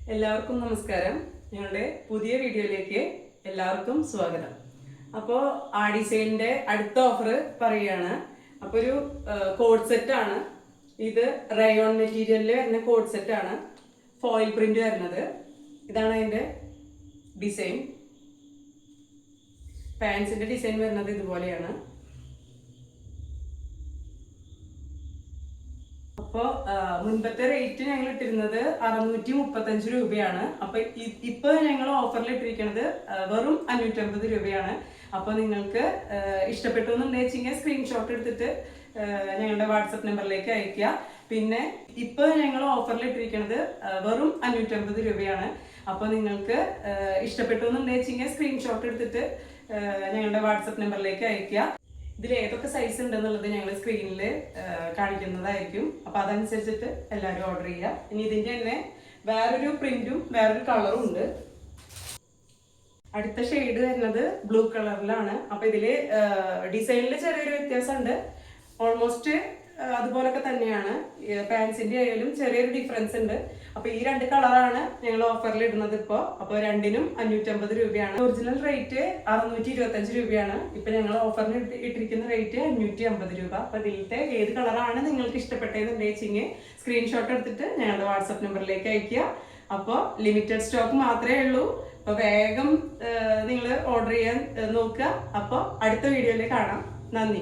എല്ലാവർക്കും നമസ്കാരം. ഞങ്ങളുടെ പുതിയ വീഡിയോയിലേക്ക് എല്ലാവർക്കും സ്വാഗതം. അപ്പോൾ ആഡി സെയിലിന്റെ അടുത്ത ഓഫർ പറയുകയാണ്. അപ്പോൾ ഒരു കോഡ് സെറ്റ് ആണ് ഇത്. റയോൺ മെറ്റീരിയലിൽ വരുന്ന കോഡ് സെറ്റ് ആണ്. ഫോയിൽ പ്രിന്റ് വരുന്നത്. ഇതാണ് അതിന്റെ ഡിസൈൻ. പാൻസിന്റെ ഡിസൈൻ വരുന്നത് ഇതുപോലെയാണ്. അപ്പോൾ മുൻപത്തെ റേറ്റ് ഞങ്ങൾ ഇട്ടിരുന്നത് 635 രൂപയാണ്. അപ്പൊ ഇപ്പൊ ഞങ്ങൾ ഓഫറിൽ ഇട്ടിരിക്കുന്നത് വെറും 550 രൂപയാണ്. അപ്പോൾ നിങ്ങൾക്ക് ഇഷ്ടപ്പെട്ടു എന്നുണ്ടെങ്കിൽ സ്ക്രീൻഷോട്ട് എടുത്തിട്ട് ഞങ്ങളുടെ വാട്സപ്പ് നമ്പറിലേക്ക് അയക്കുക. പിന്നെ ഇപ്പൊ ഞങ്ങൾ ഓഫറിൽ ഇട്ടിരിക്കുന്നത് വെറും 550 രൂപയാണ്. അപ്പോൾ നിങ്ങൾക്ക് ഇഷ്ടപ്പെട്ടു എന്നുണ്ടെങ്കിൽ സ്ക്രീൻഷോട്ട് എടുത്തിട്ട് ഞങ്ങളുടെ വാട്സപ്പ് നമ്പറിലേക്ക് അയക്കുക. ഇതിൽ ഏതൊക്കെ സൈസ് ഉണ്ടെന്നുള്ളത് ഞങ്ങൾ സ്ക്രീനിൽ കാണിക്കുന്നതായിരിക്കും. അപ്പൊ അതനുസരിച്ചിട്ട് എല്ലാവരും ഓർഡർ ചെയ്യുക. ഇനി ഇതിന്റെ തന്നെ വേറൊരു പ്രിന്റും വേറൊരു കളറും ഉണ്ട്. അടുത്ത ഷെയ്ഡ് വരുന്നത് ബ്ലൂ കളറിലാണ്. അപ്പൊ ഇതില് ഡിസൈനിൽ ചെറിയൊരു വ്യത്യാസമുണ്ട്. ഓൾമോസ്റ്റ് അതുപോലൊക്കെ തന്നെയാണ്. പാൻസിന്റെ ആയാലും ചെറിയൊരു ഡിഫറൻസ് ഉണ്ട്. അപ്പൊ ഈ രണ്ട് കളറാണ് ഞങ്ങൾ ഓഫറിൽ ഇടുന്നത് ഇപ്പോ. അപ്പൊ രണ്ടിനും 550 രൂപയാണ്. ഒറിജിനൽ റേറ്റ് 625 രൂപയാണ്. ഇപ്പൊ ഞങ്ങൾ ഓഫറിന് ഇട്ടിരിക്കുന്ന റേറ്റ് 550 രൂപ. അപ്പൊ ഇതിലത്തെ ഏത് കളറാണ് നിങ്ങൾക്ക് ഇഷ്ടപ്പെട്ടതെന്നുണ്ടെങ്കിൽ സ്ക്രീൻഷോട്ട് എടുത്തിട്ട് ഞങ്ങളുടെ വാട്സപ്പ് നമ്പറിലേക്ക് അയക്കുക. അപ്പോൾ ലിമിറ്റഡ് സ്റ്റോക്ക് മാത്രമേ ഉള്ളൂ. അപ്പൊ വേഗം നിങ്ങൾ ഓർഡർ ചെയ്യാൻ നോക്കുക. അപ്പോൾ അടുത്ത വീഡിയോയിൽ കാണാം. നന്ദി.